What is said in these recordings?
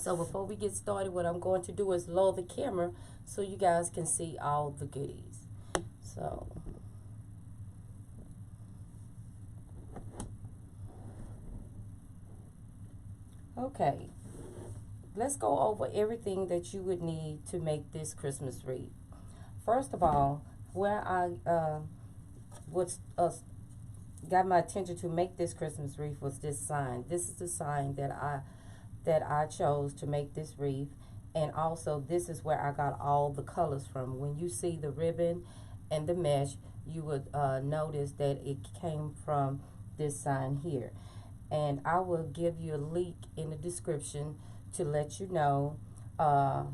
So before we get started, what I'm going to do is lower the camera so you guys can see all the goodies. So okay, let's go over everything that you would need to make this Christmas wreath. First of all, where I was got my attention to make this Christmas wreath was this sign. This is the sign that I chose to make this wreath, and also this is where I got all the colors from. When you see the ribbon and the mesh, you would notice that it came from this sign here. And I will give you a link in the description to let you know. I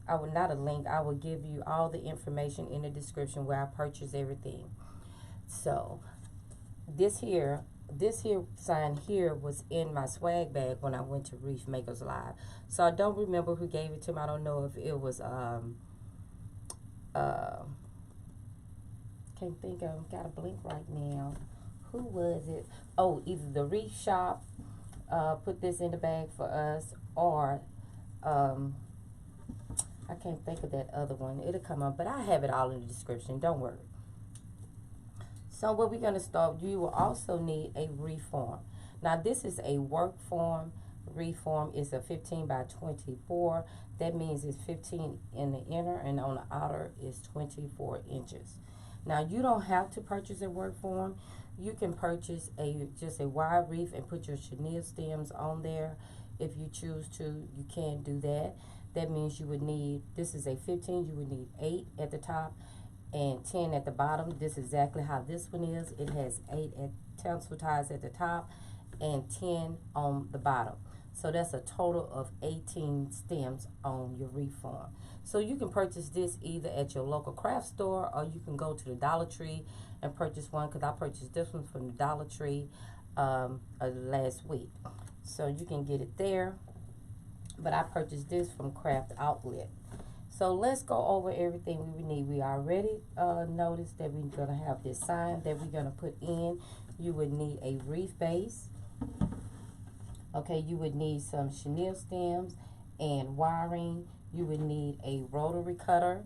will not a link. I will give you all the information in the description where I purchased everything. So this here sign here was in my swag bag when I went to Wreath Makers Live. So I don't remember who gave it to me. I don't know if it was can't think of, got a blink right now. Who was it? Oh, either the Wreath Shop put this in the bag for us, or I can't think of that other one. It'll come up, but I have it all in the description. Don't worry. So what we're going to start, you will also need a wreath form. Now this is a work form. Wreath form is a 15 by 24. That means it's 15 in the inner, and on the outer is 24 inches. Now you don't have to purchase a work form. You can purchase just a wide wreath and put your chenille stems on there. If you choose to, you can do that. That means you would need, this is a 15, you would need 8 at the top and 10 at the bottom. This is exactly how this one is. It has 8 tassel ties at the top and 10 on the bottom. So that's a total of 18 stems on your wreath form. So you can purchase this either at your local craft store, or you can go to the Dollar Tree and purchase one, because I purchased this one from the Dollar Tree last week. So you can get it there, but I purchased this from Craft Outlet. So let's go over everything we would need. We already noticed that we're going to have this sign that we're going to put in. You would need a wreath base. Okay, you would need some chenille stems and wiring. You would need a rotary cutter.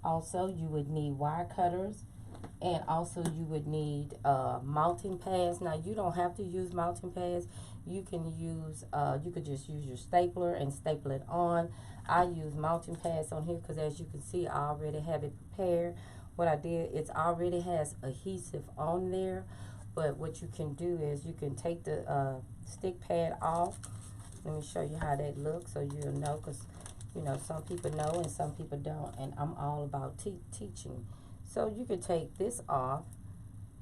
Also, you would need wire cutters. And also you would need mounting pads. Now you don't have to use mounting pads. You can use, you could just use your stapler and staple it on. I use mounting pads on here because, as you can see, I already have it prepared. What I did, it already has adhesive on there. But what you can do is you can take the stick pad off. Let me show you how that looks so you'll know, because, you know, some people know and some people don't. And I'm all about teaching. So you can take this off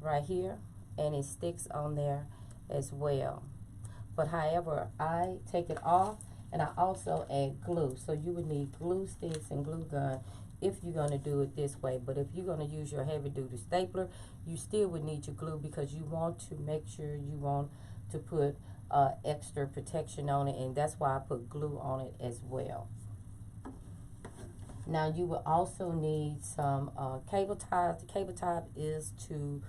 right here, and it sticks on there as well. But however, I take it off, and I also add glue. So you would need glue sticks and glue gun if you're going to do it this way. But if you're going to use your heavy duty stapler, you still would need your glue, because you want to make sure you want to put extra protection on it, and that's why I put glue on it as well. Now you will also need some cable ties. The cable tie is to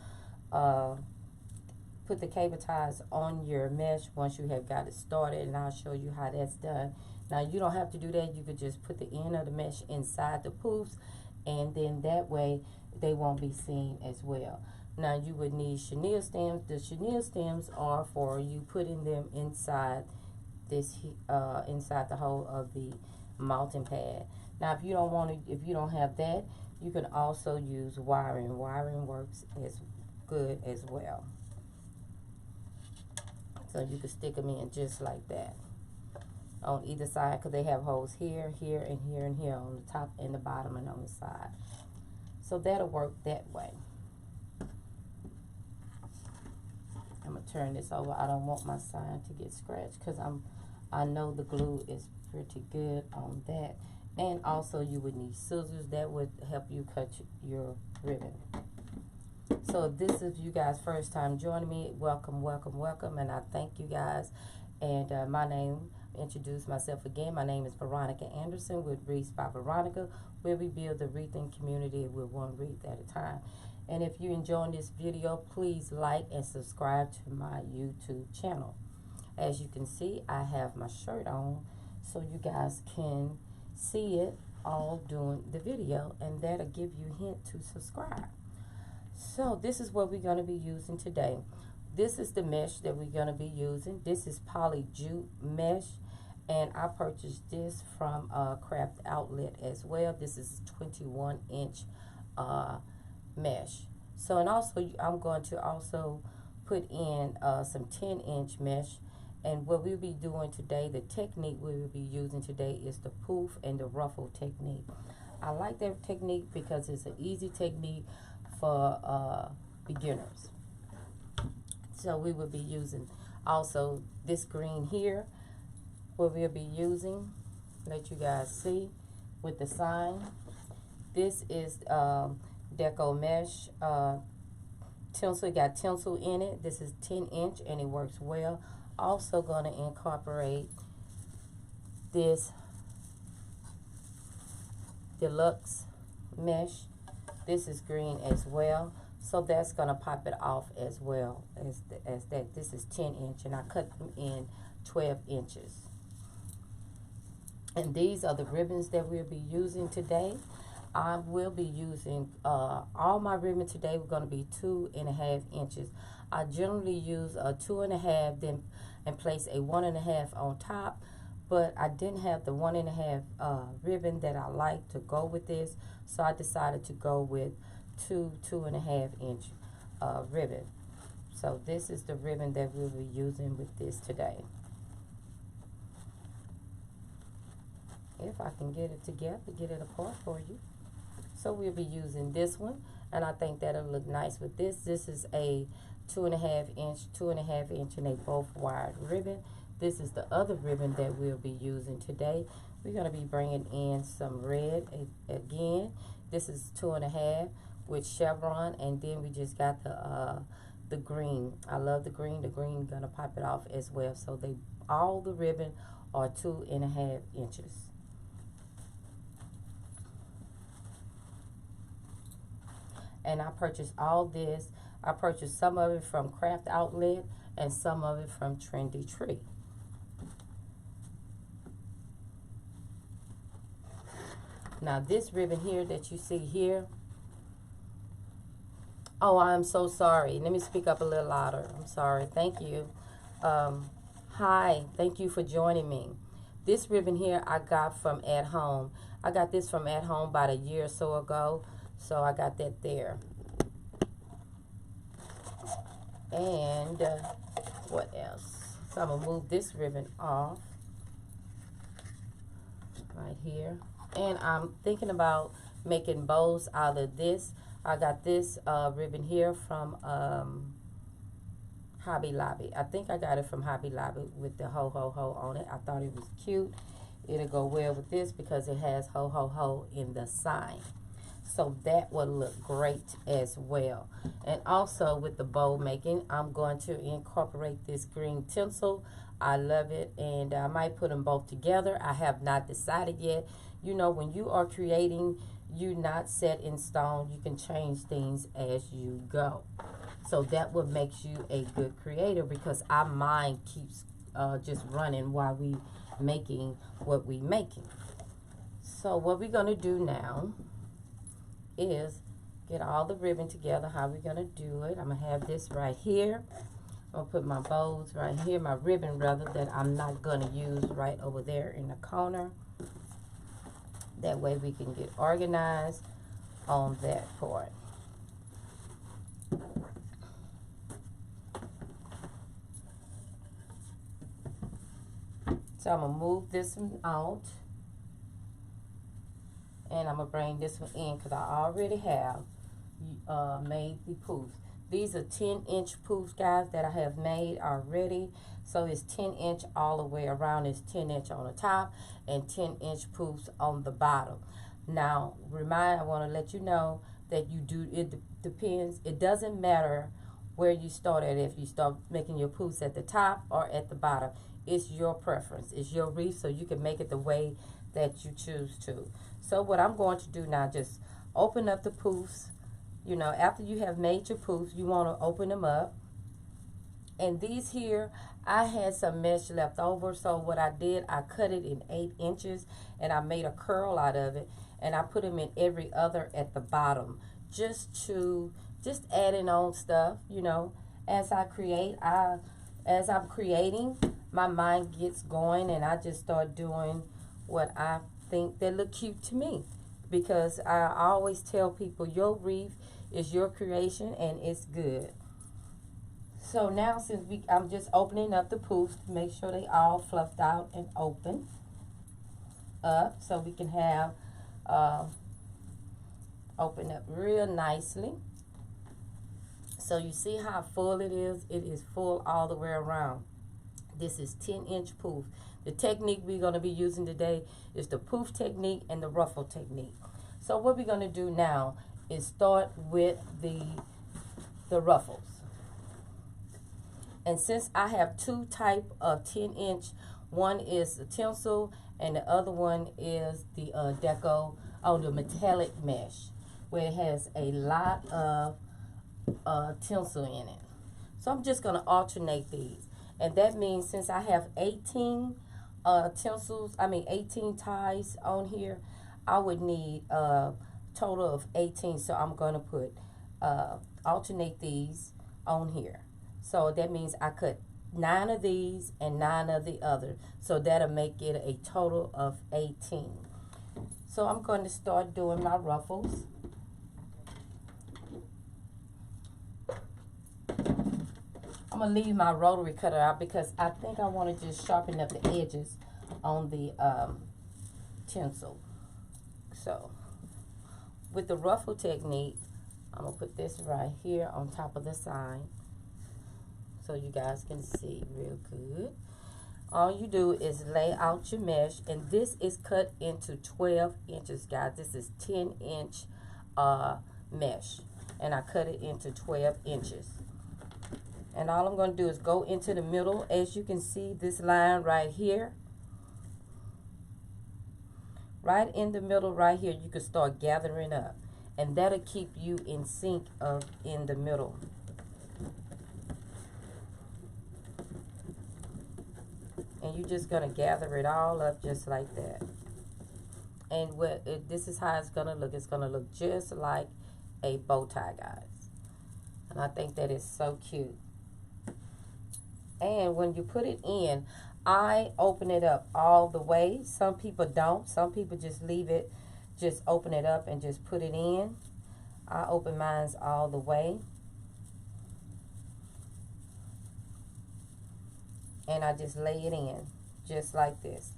put the cable ties on your mesh once you have got it started, and I'll show you how that's done. Now you don't have to do that. You could just put the end of the mesh inside the poofs, and then that way they won't be seen as well. Now you would need chenille stems. The chenille stems are for you putting them inside this inside the hole of the mounting pad. Now if you don't want to, if you don't have that, you can also use wiring. Wiring works as good as well. So you can stick them in just like that on either side, because they have holes here, here, and here, and here on the top and the bottom and on the side. So that'll work that way. I'm gonna turn this over. I don't want my sign to get scratched, because I know the glue is pretty good on that. And also you would need scissors. That would help you cut your ribbon. So if this is you guys' first time joining me, welcome, welcome, welcome, and I thank you guys. And my name, introduce myself again, my name is Veronica Anderson with Wreaths by Veronica, where we build the wreathing community with one wreath at a time. And if you're enjoying this video, please like and subscribe to my YouTube channel. As you can see, I have my shirt on, so you guys can see it all during the video, and that'll give you a hint to subscribe. So this is what we're going to be using today. This is the mesh that we're going to be using. This is poly jute mesh, and I purchased this from Craft Outlet as well. This is 21-inch mesh. So, and also I'm going to also put in some 10-inch mesh. And what we'll be doing today, the technique we will be using today is the poof and the ruffle technique. I like that technique because it's an easy technique for beginners. So we will be using also this green here, what we'll be using, let you guys see with the sign. This is Deco Mesh tinsel. It got tinsel in it. This is 10-inch and it works well. Also going to incorporate this deluxe mesh. This is green as well, so that's going to pop it off as well as that. This is 10-inch and I cut them in 12 inches. And these are the ribbons that we'll be using today. I will be using all my ribbon today. We're going to be 2.5 inches. I generally use a 2.5, then and place a 1.5 on top, but I didn't have the 1.5 ribbon that I like to go with this, so I decided to go with 2.5 inch ribbon. So this is the ribbon that we'll be using with this today. If I can get it together, get it apart for you. So we'll be using this one, and I think that'll look nice with this. This is a 2.5 inch, and they both wired ribbon. This is the other ribbon that we'll be using today. We're going to be bringing in some red again. This is 2.5 with chevron, and then we just got the green. I love the green. The green gonna pop it off as well. So all the ribbon are 2.5 inches. And I purchased all this. I purchased some of it from Craft Outlet and some of it from Trendy Tree. Now this ribbon here that you see here. Oh, I'm so sorry. Let me speak up a little louder. I'm sorry. Thank you. Hi. Thank you for joining me. This ribbon here I got from At Home. I got this from At Home about a year or so ago. So I got that there. And what else? So I'm going to move this ribbon off right here. And I'm thinking about making bows out of this. I got this ribbon here from Hobby Lobby. I think I got it from Hobby Lobby with the ho ho ho on it. I thought it was cute. It'll go well with this because it has ho ho ho in the sign. So that will look great as well. And also with the bow making, I'm going to incorporate this green tinsel. I love it, and I might put them both together. I have not decided yet. You know, when you are creating, you're not set in stone. You can change things as you go. So that what makes you a good creator, because our mind keeps just running while we making what we making. So what we're going to do now is get all the ribbon together. How we're going to do it. I'm going to have this right here. I'm going to put my bows right here, my ribbon rather, that I'm not going to use right over there in the corner. That way we can get organized on that part. So I'm going to move this one out. And I'm going to bring this one in because I already have made the poofs. These are 10-inch poofs, guys, that I have made already. So it's 10-inch all the way around. It's 10-inch on the top and 10-inch poofs on the bottom. Now, I want to let you know that it depends. It doesn't matter where you start at, if you start making your poofs at the top or at the bottom. It's your preference. It's your wreath, so you can make it the way that you choose to. So what I'm going to do now, just open up the poofs. You know, after you have made your poofs, you want to open them up And these here, I had some mesh left over. So what I did, I cut it in 8 inches and I made a curl out of it. And I put them in every other at the bottom. Just adding on stuff, you know. As I create, as I'm creating, my mind gets going and I just start doing what I think that look cute to me. Because I always tell people your wreath is your creation and it's good. So now I'm just opening up the poofs to make sure they all fluffed out and open up so we can have open up real nicely. So you see how full it is? It is full all the way around. This is 10-inch poof. The technique we're going to be using today is the poof technique and the ruffle technique. So what we're going to do now is start with the ruffles. And since I have two type of 10-inch, one is the tinsel and the other one is the deco on the metallic mesh, where it has a lot of tinsel in it. So I'm just going to alternate these. And that means since I have 18 18 ties on here, I would need a total of 18. So I'm going to put alternate these on here. So that means I cut 9 of these and 9 of the other. So that'll make it a total of 18. So I'm going to start doing my ruffles. I'm going to leave my rotary cutter out because I think I want to just sharpen up the edges on the tinsel. So with the ruffle technique, I'm going to put this right here on top of the sign so you guys can see real good. All you do is lay out your mesh, and this is cut into 12 inches, guys. This is 10-inch mesh, and I cut it into 12 inches. And all I'm going to do is go into the middle. As you can see, this line right here, right in the middle right here, you can start gathering up, and that'll keep you in sync in the middle. And you're just going to gather it all up just like that. And this is how it's going to look. It's going to look just like a bow tie, guys. And I think that is so cute. And when you put it in, I open it up all the way. Some people don't. Some people just leave it, just open it up and just put it in. I open mine all the way. And I just lay it in, just like this.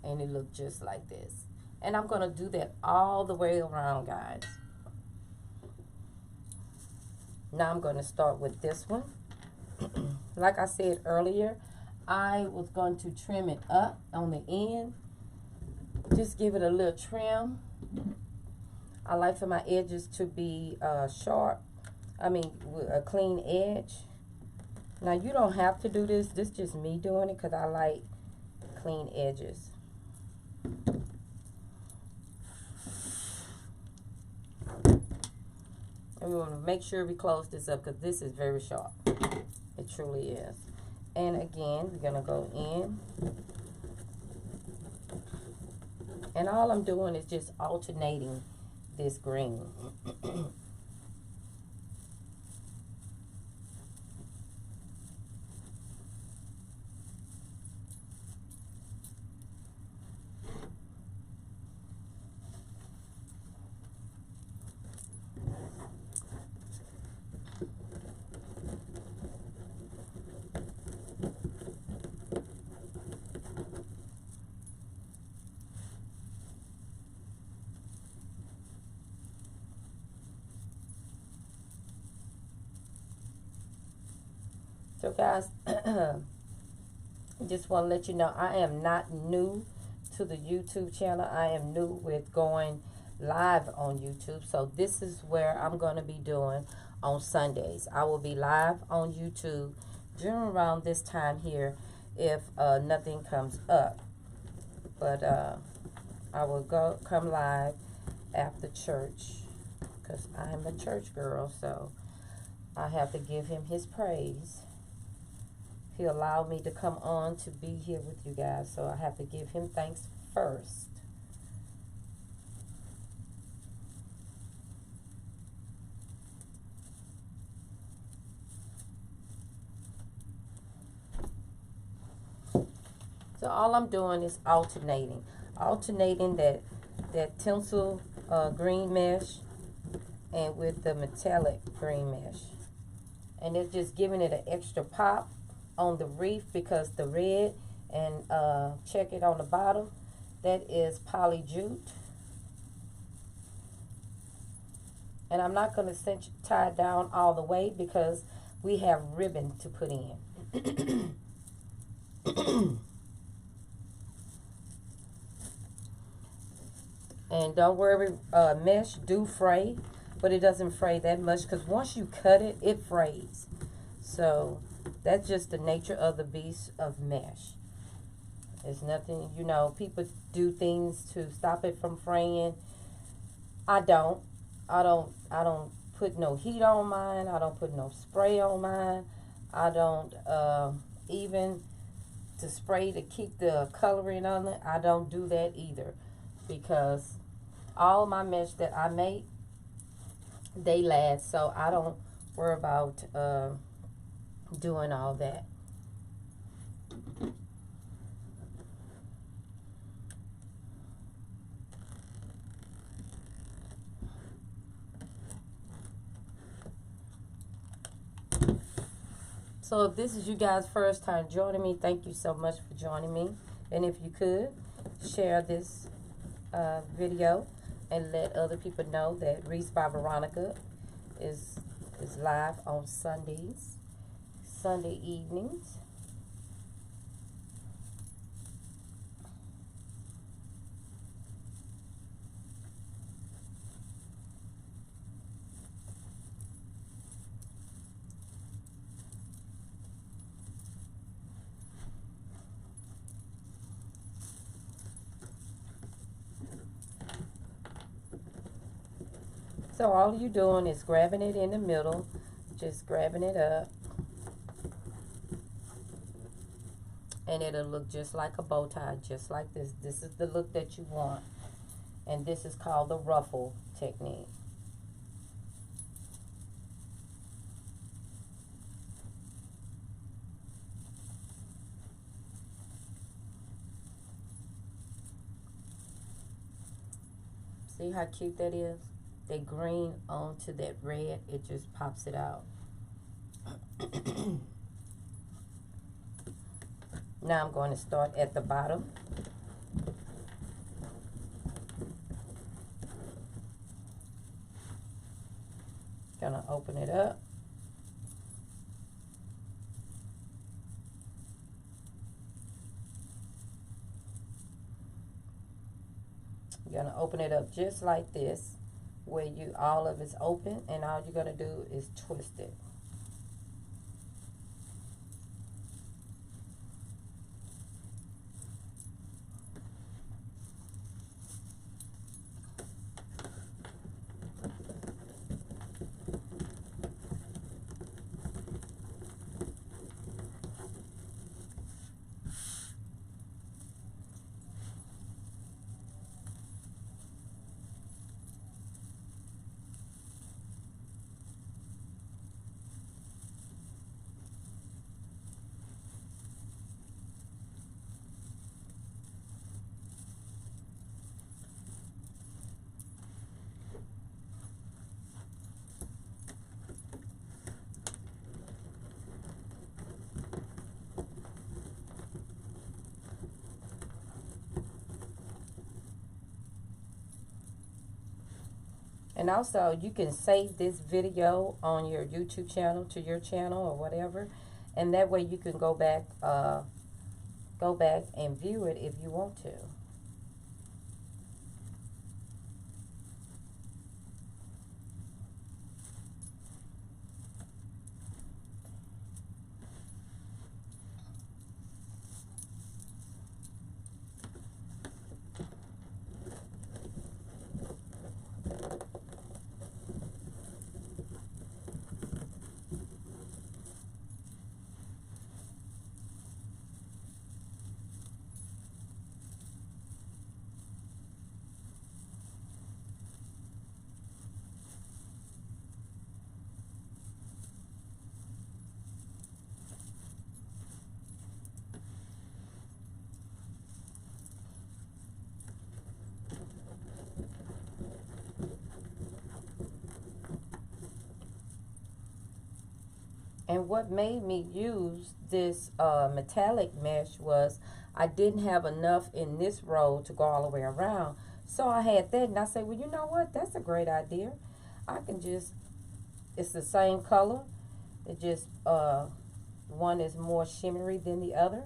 And it looks just like this. And I'm going to do that all the way around, guys. Now I'm going to start with this one. Like I said earlier, I was going to trim it up on the end. Just give it a little trim. I like for my edges to be sharp. With a clean edge. Now you don't have to do this. This is just me doing it because I like clean edges. And we want to make sure we close this up because this is very sharp. It truly is. And again, we're going to go in. And all I'm doing is just alternating this green. So guys, just want to let you know I am not new to the YouTube channel. I am new with going live on YouTube. So this is where I'm going to be doing on Sundays. I will be live on YouTube during around this time here if nothing comes up. But I will come live after church, because I am a church girl, so I have to give him his praise. He allowed me to come on to be here with you guys, so I have to give him thanks first. So all I'm doing is alternating that tinsel green mesh and with the metallic green mesh, and it's just giving it an extra pop on the wreath, because the red and check it on the bottom, that is poly jute, and I'm not going to tie it down all the way because we have ribbon to put in. And don't worry, mesh do fray, but it doesn't fray that much, because once you cut it, it frays. So that's just the nature of the beast of mesh. It's nothing, you know, people do things to stop it from fraying. I don't put no heat on mine. I don't put no spray on mine. I don't even to spray to keep the coloring on it. I don't do that either, because all my mesh that I make, they last, so I don't worry about doing all that. So if this is you guys' first time joining me, thank you so much for joining me. And if you could, share this video and let other people know that Wreath by Veronica is live on Sunday evenings. So all you're doing is grabbing it in the middle, just grabbing it up, and it'll look just like a bow tie, just like this. This is the look that you want, and this is called the ruffle technique. See how cute that is? That green onto that red, it just pops it out. Now I'm going to start at the bottom. Gonna open it up. You're gonna open it up just like this, where all of it's open, and all you're gonna do is twist it. And also, you can save this video on your YouTube channel, to your channel or whatever, and that way you can go back and view it if you want to. And what made me use this metallic mesh was I didn't have enough in this row to go all the way around. So I had that, and I said, well, you know what? That's a great idea. I can just, it's the same color. It just, one is more shimmery than the other,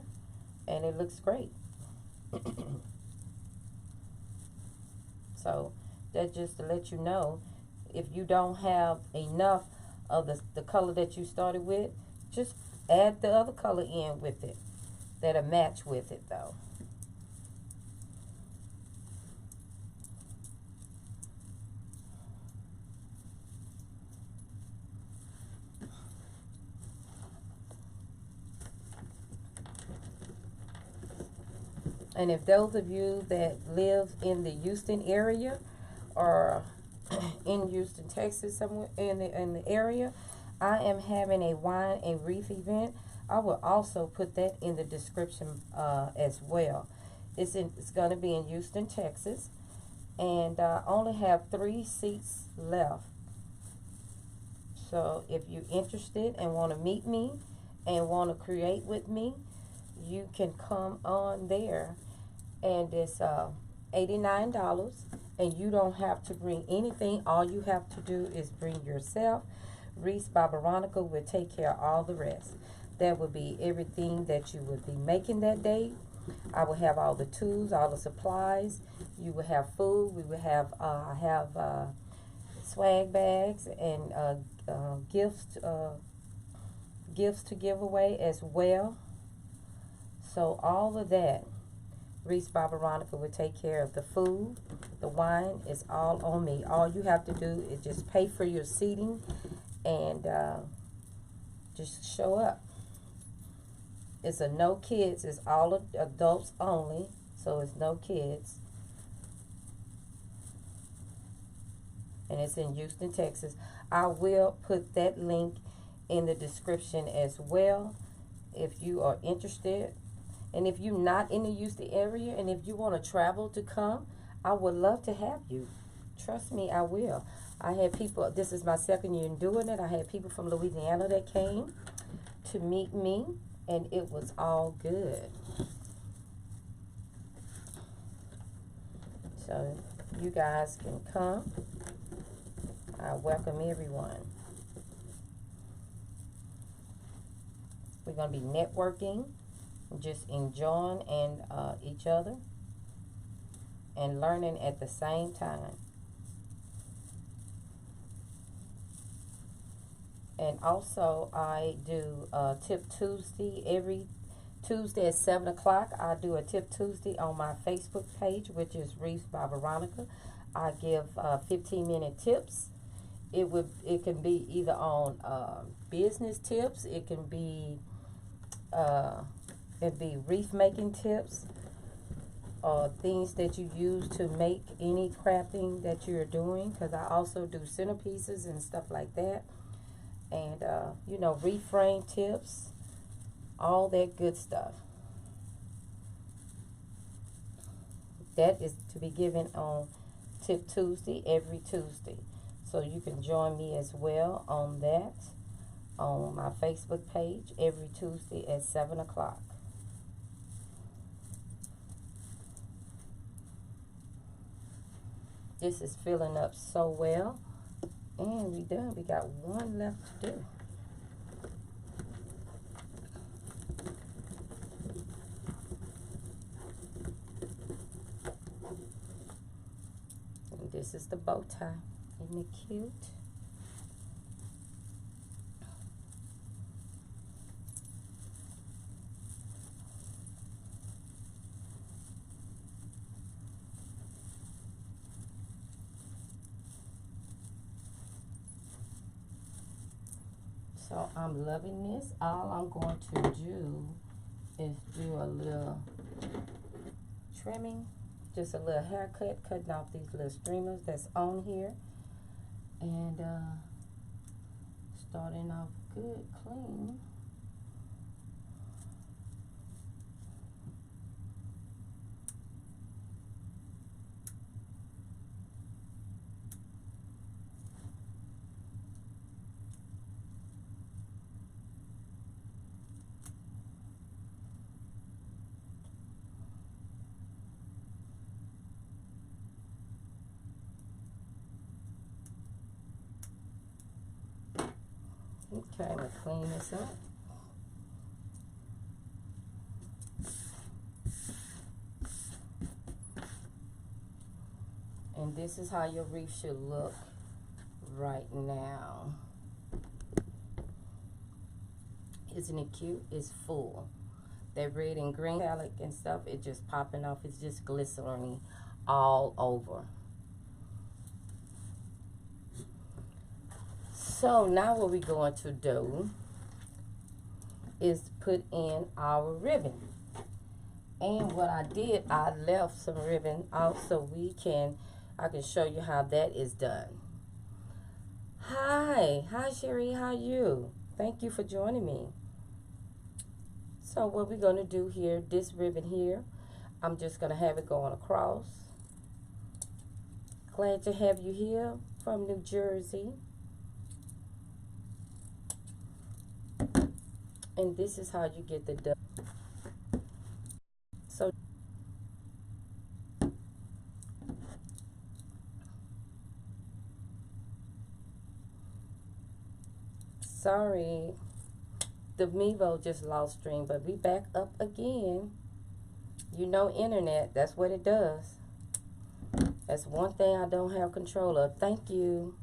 and it looks great. So that's just to let you know, if you don't have enough of the color that you started with, just add the other color in with it that'll match with it though. And if those of you that live in the Houston area or in Houston, Texas, somewhere in the area, I am having a wine and wreath event. I will also put that in the description as well. It's going to be in Houston, Texas, and I only have 3 seats left. So if you're interested and want to meet me and want to create with me, you can come on there, and it's $89, and you don't have to bring anything. All you have to do is bring yourself. Wreath by Veronica will take care of all the rest. That would be everything that you would be making that day. I will have all the tools, all the supplies. You will have food. We will have swag bags and gifts to give away as well. So all of that, Wreath by Veronica will take care of the food. The wine is all on me. All you have to do is just pay for your seating and just show up. It's a no kids. It's all adults only. So it's no kids. And it's in Houston, Texas. I will put that link in the description as well if you are interested. And if you're not in the Houston area and if you want to travel to come, I would love to have you. Trust me, I will. I had people, this is my 2nd year in doing it. I had people from Louisiana that came to meet me, and it was all good. So you guys can come. I welcome everyone. We're going to be networking, just enjoying and each other and learning at the same time. And also I do Tip Tuesday every Tuesday at 7 o'clock. I do a Tip Tuesday on my Facebook page, which is Wreath by Veronica. I give 15-minute tips. It can be either on business tips. It can be wreath making tips, or things that you use to make any crafting that you're doing, because I also do centerpieces and stuff like that, and you know, wreath frame tips, all that good stuff. That is to be given on Tip Tuesday every Tuesday, so you can join me as well on that on my Facebook page every Tuesday at 7 o'clock. This is filling up so well. And we done. We got one left to do. And this is the bow tie. Isn't it cute? So I'm loving this. All I'm going to do is do a little trimming, just a little haircut, cutting off these little streamers that's on here, and starting off good, clean. Okay, I'm gonna clean this up. And this is how your wreath should look right now. Isn't it cute? It's full. That red and green metallic and stuff, it's just popping off. It's just glistening all over. So now what we're going to do is put in our ribbon. And what I did, I left some ribbon out so I can show you how that is done. Hi Sherry, how are you? Thank you for joining me. So what we're going to do here, this ribbon here, I'm just going to have it going across. Glad to have you here from New Jersey. And this is how you get the done. So sorry, the Mevo just lost stream, but we back up again. You know, internet, that's what it does. That's one thing I don't have control of. Thank you.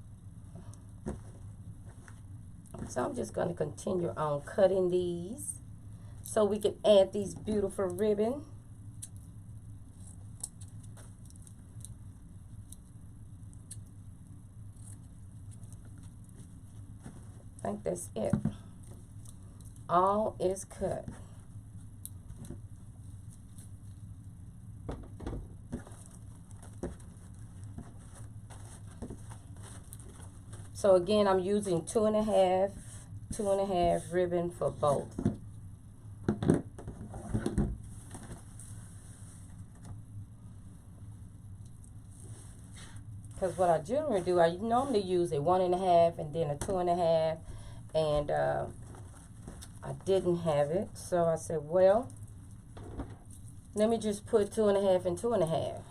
So I'm just going to continue on cutting these so we can add these beautiful ribbon. I think that's it. All is cut. So again, I'm using 2.5 ribbon for both. Because what I generally do, I normally use a 1.5 and then a 2.5, and I didn't have it, so I said, well, let me just put 2.5 and 2.5.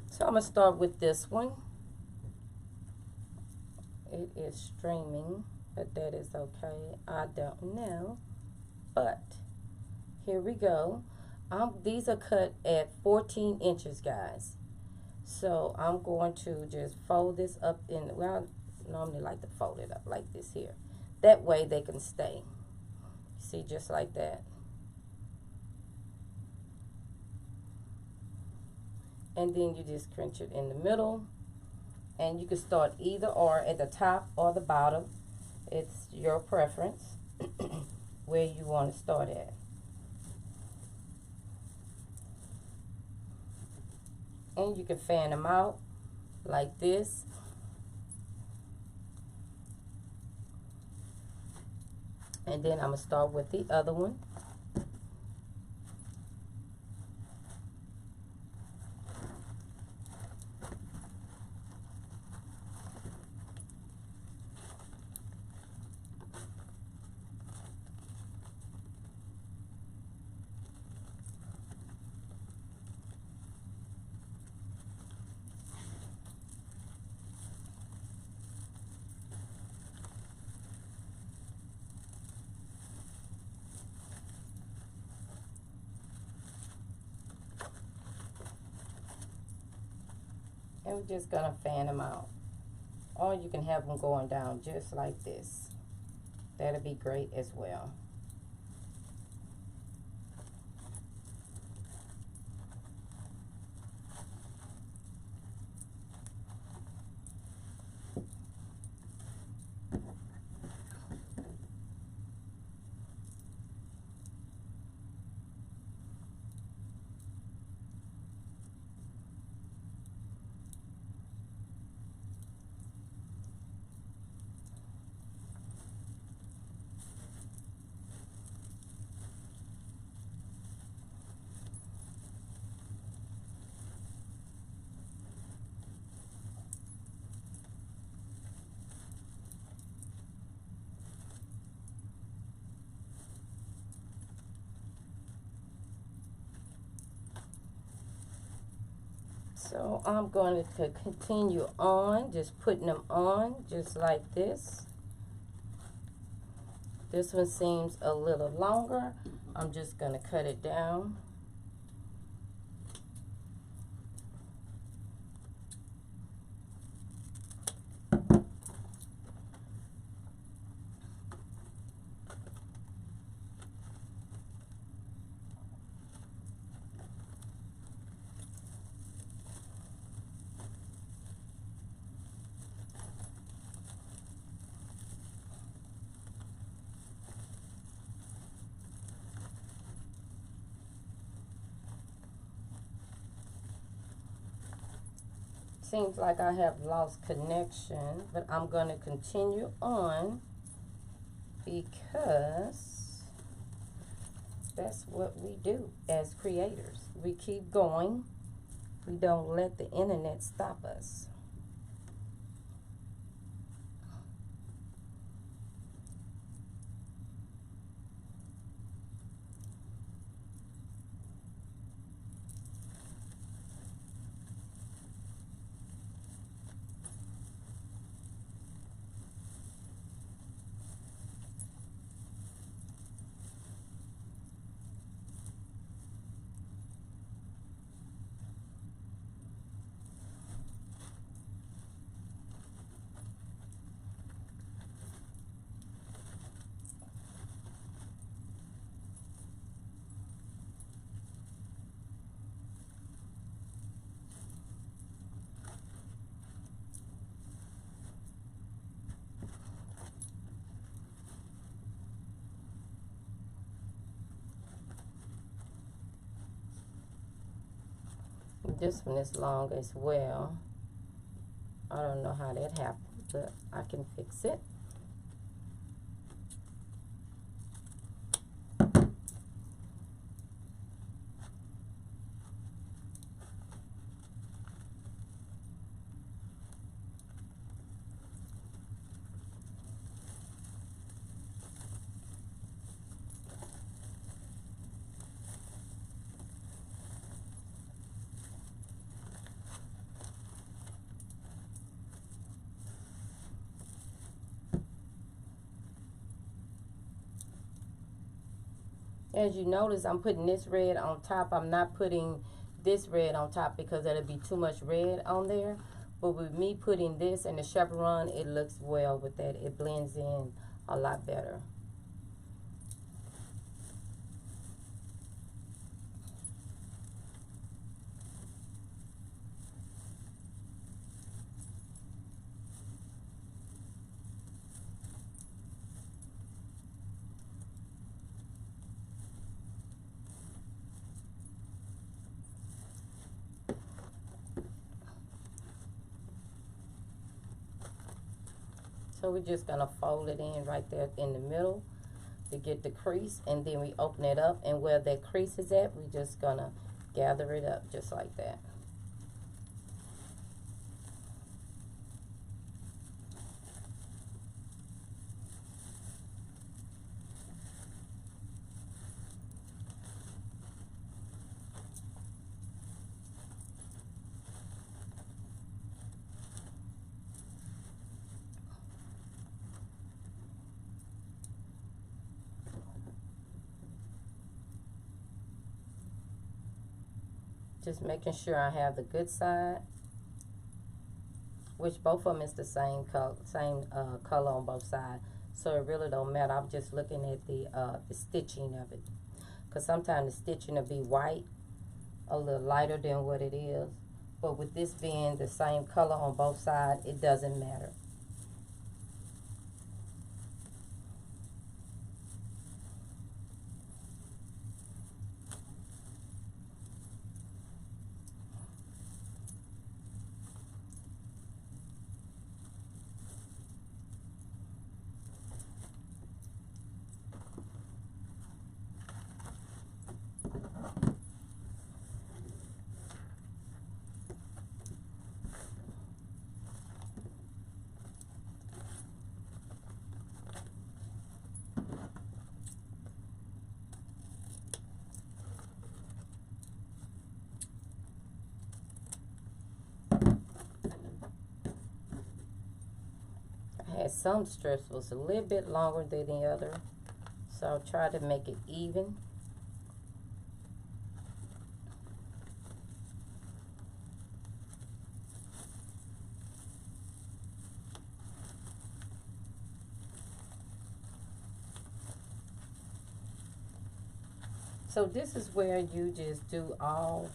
So I'm going to start with this one. It is streaming, but that is okay. I don't know. But here we go. These are cut at 14 inches, guys. So I'm going to just fold this up in, well, I normally like to fold it up like this here. That way they can stay. See, just like that. And then you just crunch it in the middle. And you can start either or at the top or the bottom. It's your preference where you want to start at. And you can fan them out like this. And then I'm going to start with the other one. And we're just going to fan them out. Or you can have them going down just like this. That'll be great as well. So I'm going to continue on, just putting them on, just like this. This one seems a little longer. I'm just going to cut it down. Seems like I have lost connection, but I'm going to continue on because that's what we do as creators. We keep going. We don't let the internet stop us. This one is long as well. I don't know how that happened, but I can fix it. As you notice, I'm putting this red on top. I'm not putting this red on top because that'll be too much red on there. But with me putting this and the chaperone, it looks well with that. It blends in a lot better. So we're just going to fold it in right there in the middle to get the crease. And then we open it up. And where that crease is at, we're just going to gather it up just like that. Just making sure I have the good side, which both of them is the same color on both sides, so it really don't matter. I'm just looking at the stitching of it, because sometimes the stitching will be white, a little lighter than what it is, but with this being the same color on both sides, it doesn't matter. had some strips was a little bit longer than the other, so I'll try to make it even. So this is where you just do all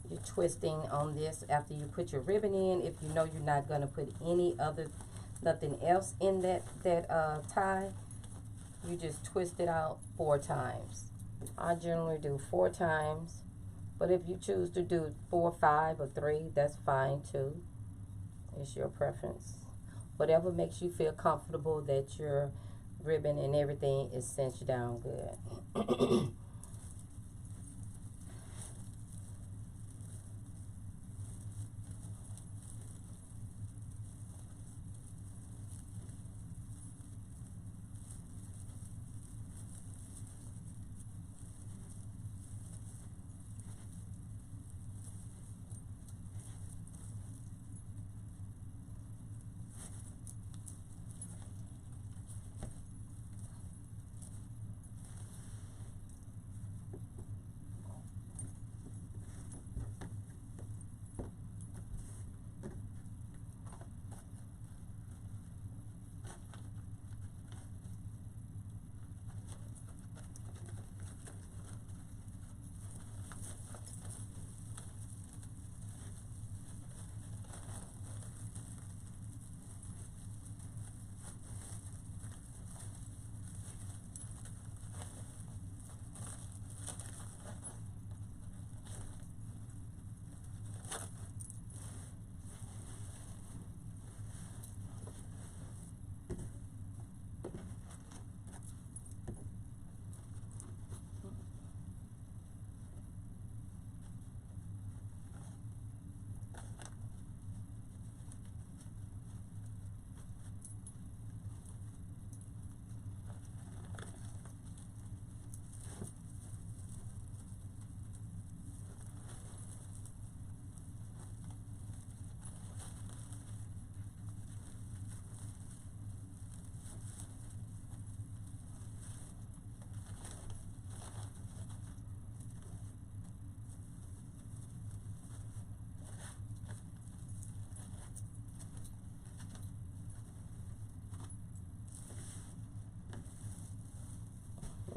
your twisting on this after you put your ribbon in. If you know you're not going to put nothing else in that tie, you just twist it out 4 times. I generally do 4 times, but if you choose to do 4, 5, or 3, that's fine too. It's your preference. Whatever makes you feel comfortable that your ribbon and everything is cinched down good.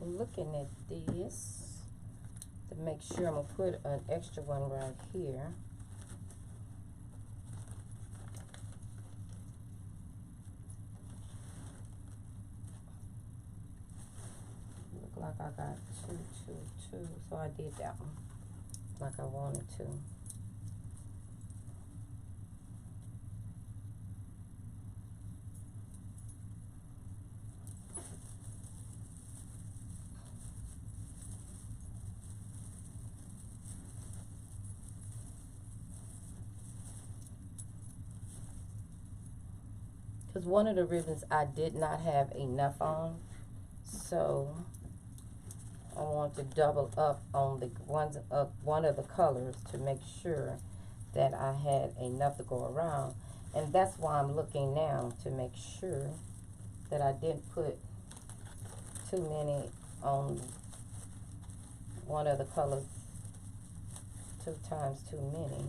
Looking at this to make sure, I'm going to put an extra one right here. Look like I got 2, 2, 2, so I did that one like I wanted to. Because one of the ribbons I did not have enough on, so I want to double up on the one of the colors to make sure that I had enough to go around. And that's why I'm looking now to make sure that I didn't put too many on one of the colors, 2 times too many.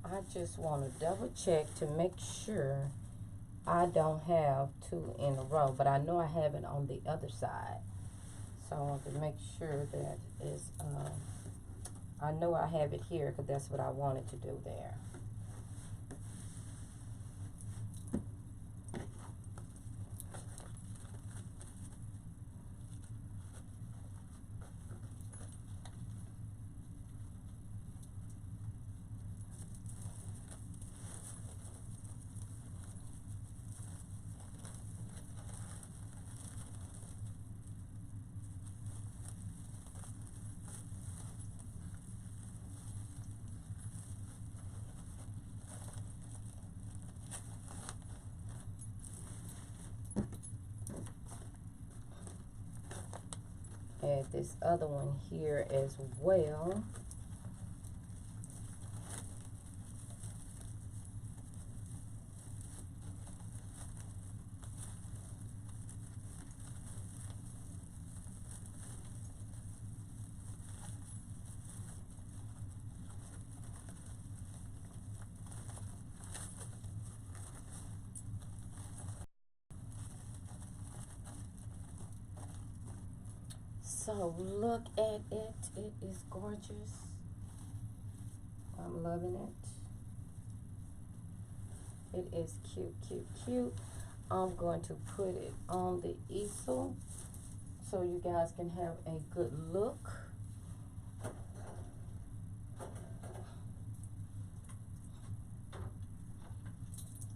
I just want to double check to make sure I don't have 2 in a row, but I know I have it on the other side. So I want to make sure that it's, I know I have it here because that's what I wanted to do there. add this other one here as well. So look at it. It is gorgeous. I'm loving it. It is cute, cute, cute. I'm going to put it on the easel so you guys can have a good look.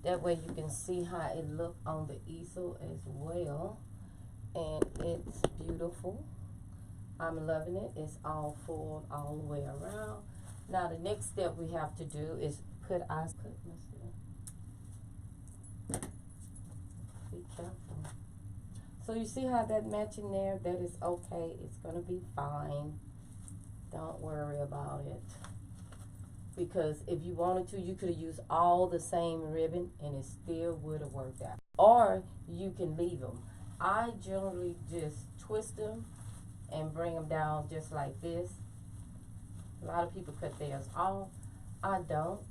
That way you can see how it looks on the easel as well. And it's beautiful. I'm loving it. It's all full all the way around. Now the next step we have to do is put our, be careful. So you see how that matching there? That is okay. It's gonna be fine. Don't worry about it. Because if you wanted to, you could have used all the same ribbon and it still would have worked out. Or you can leave them. I generally just twist them and bring them down just like this. A lot of people cut theirs off. I don't.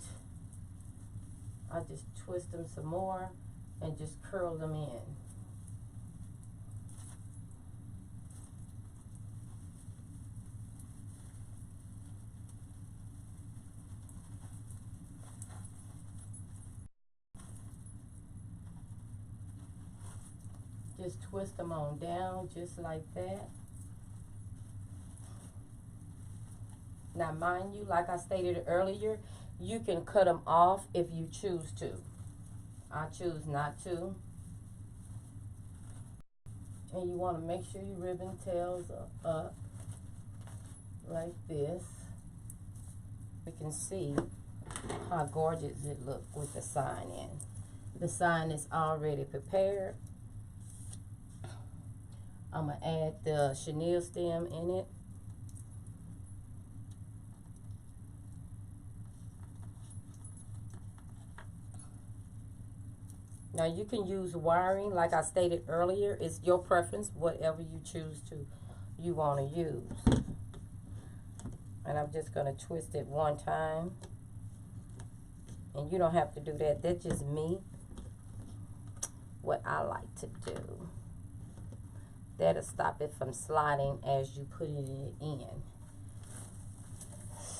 I just twist them some more and just curl them in. Just twist them on down just like that. Now, mind you, like I stated earlier, you can cut them off if you choose to. I choose not to. And you want to make sure your ribbon tails are up like this. You can see how gorgeous it looks with the sign in. The sign is already prepared. I'm going to add the chenille stem in it. Now you can use wiring, like I stated earlier. It's your preference, whatever you choose to, you want to use. And I'm just going to twist it one time. And you don't have to do that. That's just me, what I like to do. That'll stop it from sliding as you put it in.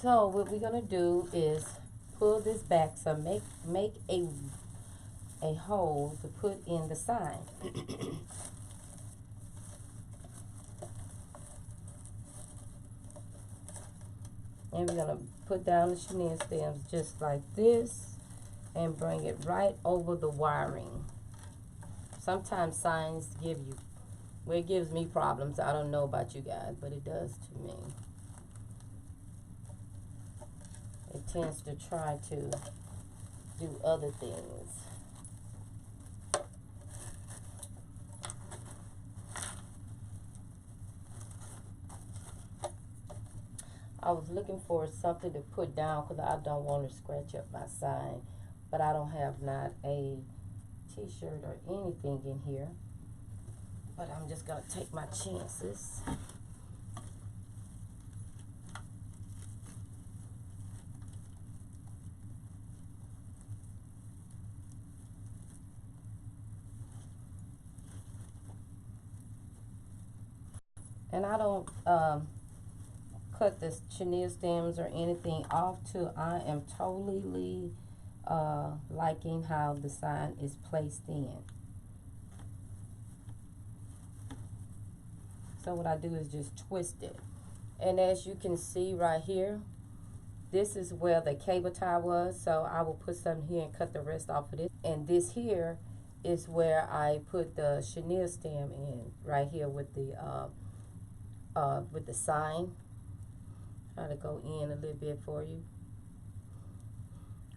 So what we're going to do is pull this back. So make a hole to put in the sign. And we're going to put down the chenille stems just like this and bring it right over the wiring. Sometimes signs give you, well, it gives me problems. I don't know about you guys, but it does to me. It tends to try to do other things. I was looking for something to put down because I don't want to scratch up my sign, but I don't have not a t-shirt or anything in here. But I'm just going to take my chances. And I don't cut the chenille stems or anything off till I am totally liking how the sign is placed in. So what I do is just twist it. And as you can see right here, this is where the cable tie was. So I will put some here and cut the rest off of this. And this here is where I put the chenille stem in, right here with the sign. Try to go in a little bit for you.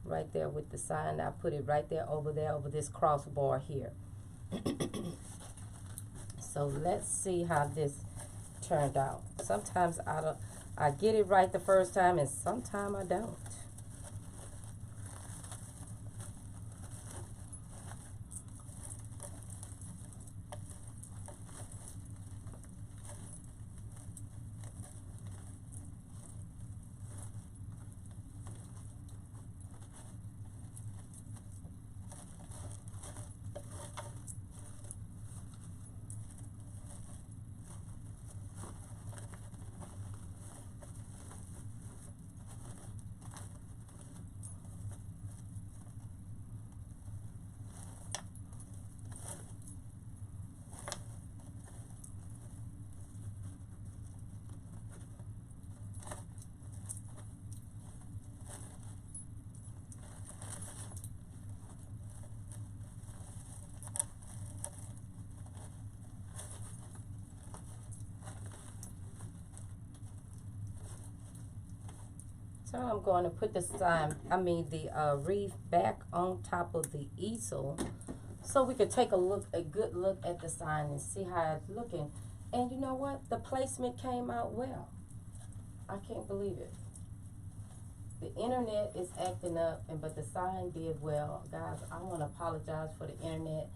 Right there with the sign. I put it right there over this crossbar here. So let's see how this turned out. Sometimes I get it right the first time, and sometimes I don't. So I'm going to put the wreath back on top of the easel so we could take a good look at the sign and see how it's looking. And you know what? The placement came out well. I can't believe it. The internet is acting up, but the sign did well. Guys, I want to apologize for the internet.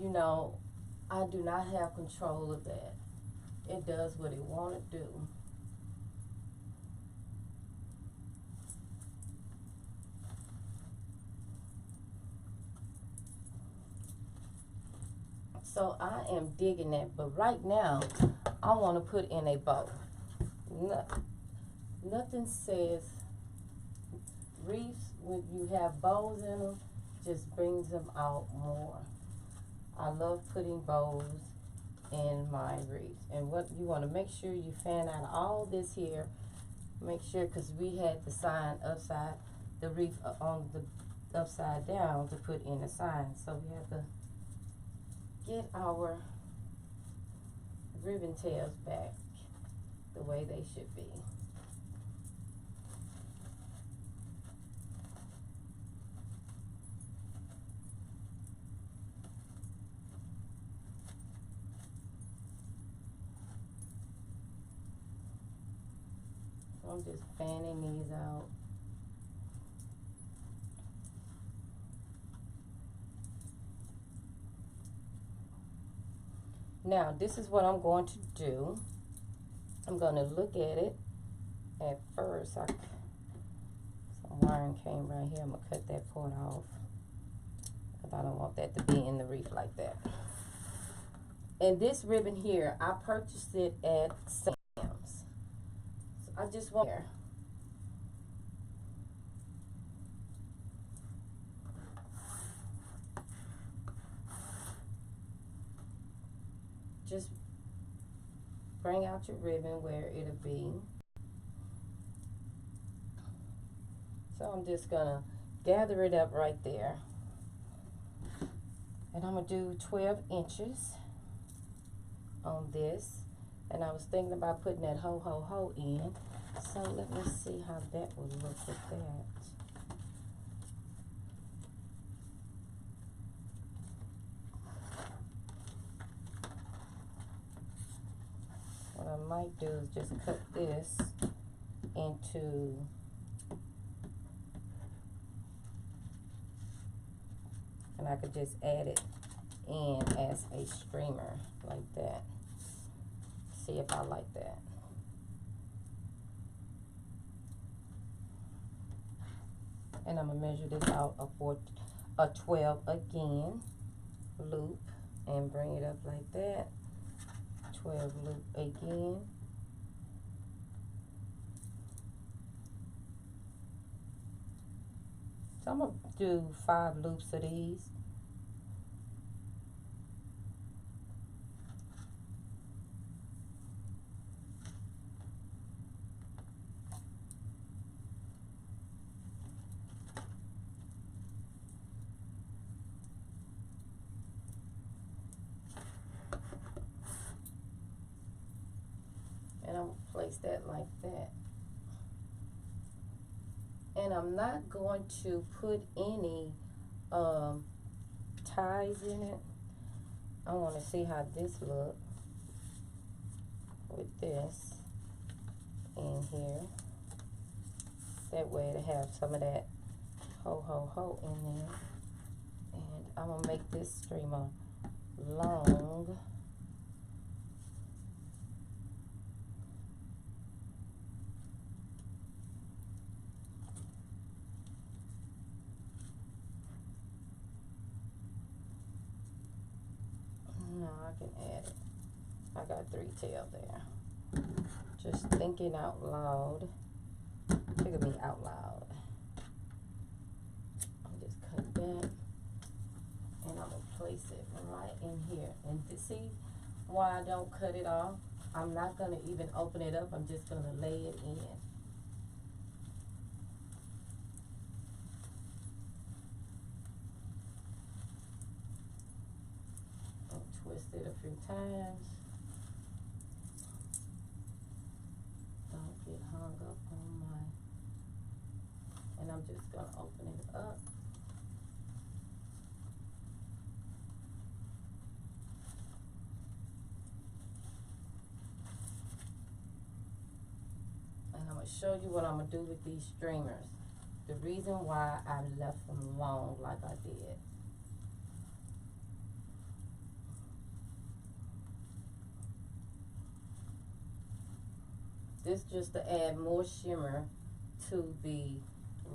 You know, I do not have control of that. It does what it want to do. So I am digging that, but right now I want to put in a bow. Nothing says wreaths when you have bows in them just brings them out more. I love putting bows in my wreaths. And what you want to make sure you fan out all this here. Make sure, because we had the sign upside, the wreath on the upside down to put in the sign. So we have to get our ribbon tails back the way they should be. So I'm just fanning these out. Now, this is what I'm going to do. I'm going to look at it. At first, some wiring came right here. I'm going to cut that part off, because I don't want that to be in the wreath like that. And this ribbon here, I purchased it at Sam's. So I just want here. Just bring out your ribbon where it'll be. So I'm just gonna gather it up right there. And I'm gonna do 12 inches on this. And I was thinking about putting that ho ho ho in. So let me see how that would look with that. What I might do is just cut this into and I could just add it in as a streamer like that. See if I like that. And I'm gonna measure this out for a 12 again loop and bring it up like that. 12 loop again. So I'm gonna do 5 loops of these. And I'm gonna place that like that. And I'm not going to put any ties in it. I want to see how this looks. with this in here. That way to have some of that ho ho ho in there. And I'm gonna make this streamer long. No, I can add it. I got 3 tails there. Just thinking out loud. Figure me out loud. I'll just cut that. And I'm going to place it right in here. And to see why I don't cut it off, I'm not going to even open it up. I'm just going to lay it in. I'll twist it a few times. Don't get hung up on my... And I'm just going to open it up. And I'm going to show you what I'm going to do with these streamers. The reason why I left them long like I did. This just to add more shimmer to the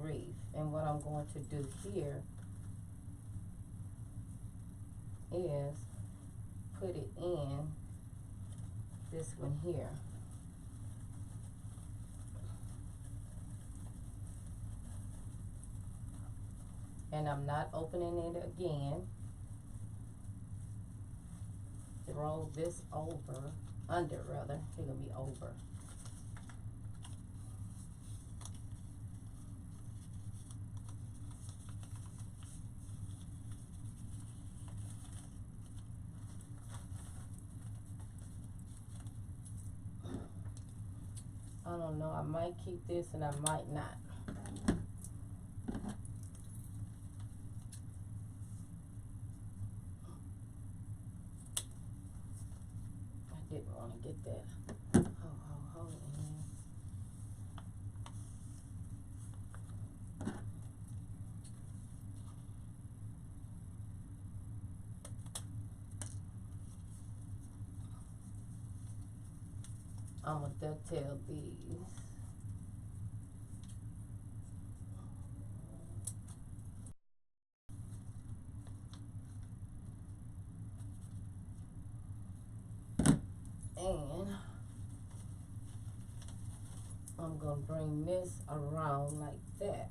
wreath. And what I'm going to do here is put it in this one here. And I'm not opening it again. Roll this over, under rather, it's gonna be over. I don't know, I might keep this and I might not. I didn't want to get that ho in there. I'm going to dovetail these. And I'm going to bring this around like that.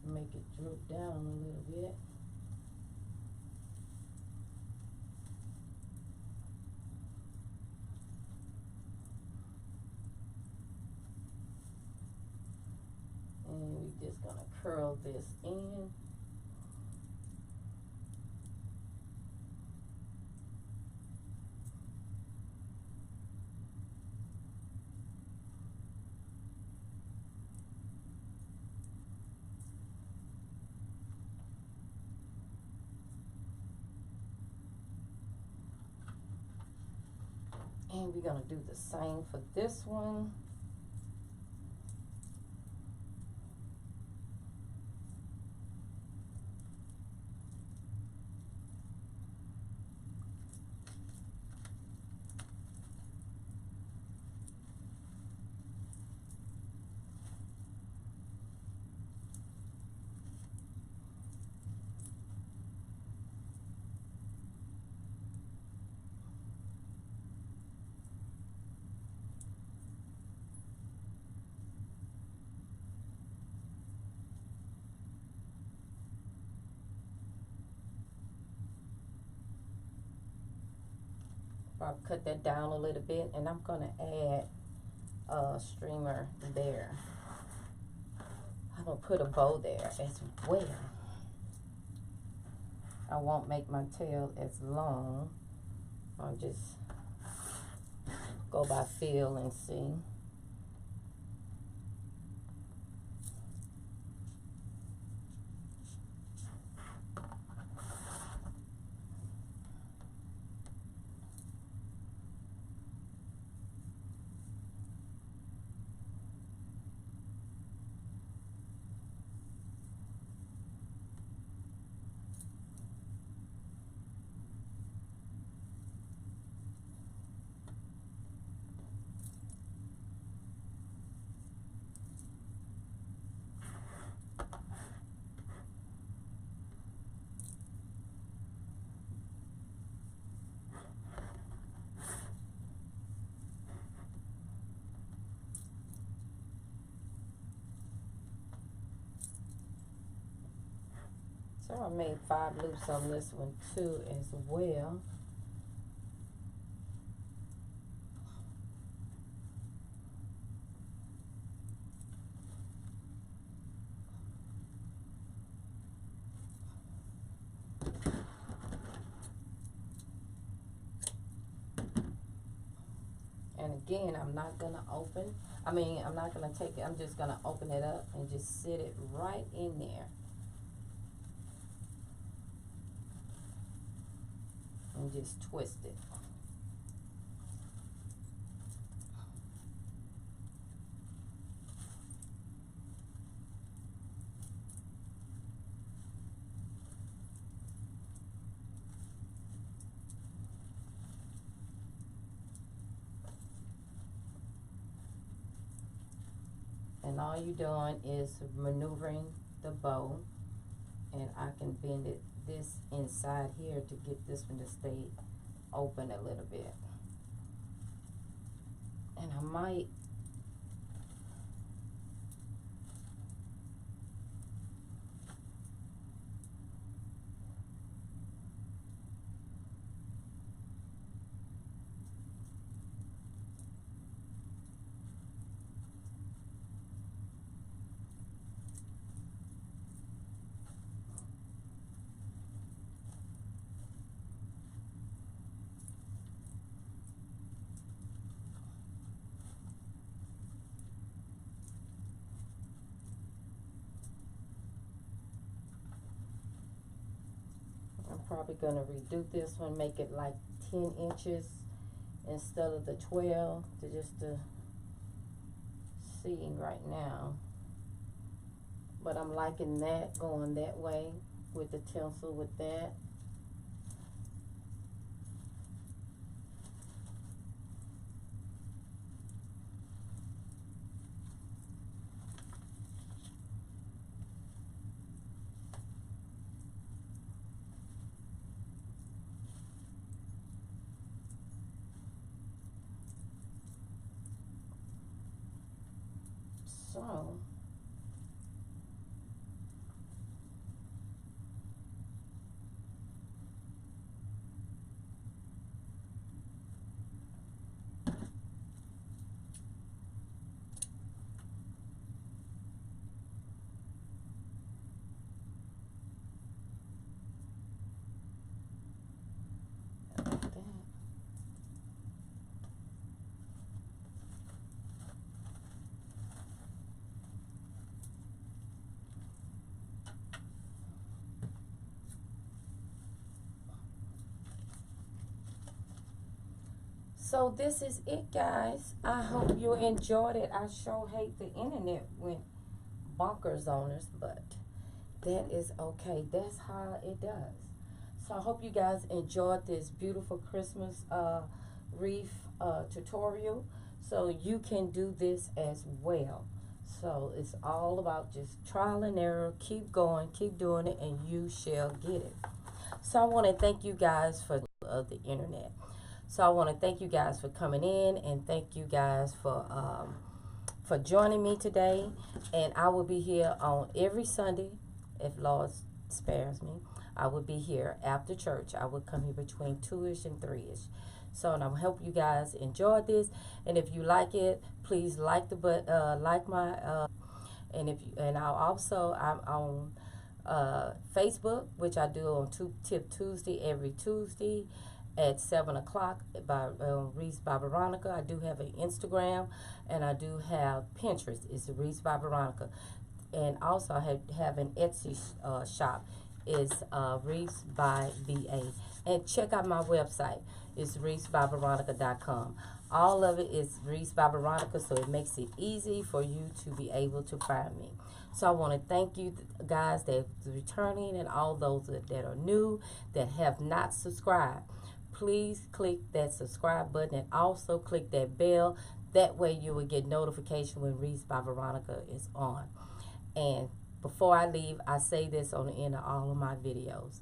Make it droop down a little bit. And we're just going to curl this in. And we're going to do the same for this one. I'll cut that down a little bit, and I'm going to add a streamer there. I'm going to put a bow there as well. I won't make my tail as long. I'll just go by feel and see. So I made 5 loops on this one too as well. And again, I'm not gonna open. I'm not gonna take it. I'm just gonna open it up and just sit it right in there. And just twist it. And all you're doing is maneuvering the bow, and I can bend it this inside here to get this one to stay open a little bit. And I might probably gonna redo this one, make it like 10 inches instead of the 12 to just to see right now. But I'm liking that, going that way with the tinsel with that. So So this is it, guys. I hope you enjoyed it. I sure hate the internet went bonkers on us, but that is okay. That's how it does. So I hope you guys enjoyed this beautiful Christmas wreath tutorial. So you can do this as well. So it's all about just trial and error. Keep going, keep doing it, and you shall get it. So I want to thank you guys for the internet. So I want to thank you guys for coming in, and thank you guys for joining me today. And I will be here on every Sunday, if Lord spares me. I will be here after church. I will come here between 2ish and 3ish. So, and I hope you guys enjoyed this. And if you like it, please like my and I'm on Facebook, which I do on Tip Tuesday every Tuesday at 7 o'clock by Wreath by Veronica. I do have an Instagram, and I do have Pinterest. It's Wreath by Veronica. And also I have an Etsy shop. It's Wreath by VA. And check out my website. It's wreathbyveronica.com. All of it is Wreath by Veronica, so it makes it easy for you to be able to find me. So I want to thank you guys that are returning, and all those that are new that have not subscribed. Please click that subscribe button, and also click that bell. That way you will get notification when Wreath by Veronica is on. And before I leave, I say this on the end of all of my videos.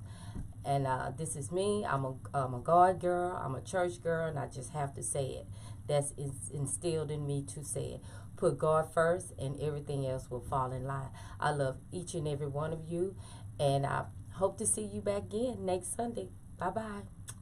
And this is me. I'm a God girl. I'm a church girl, and I just have to say it. That's instilled in me to say it. Put God first, and everything else will fall in line. I love each and every one of you, and I Hope to see you back again next Sunday. Bye-bye.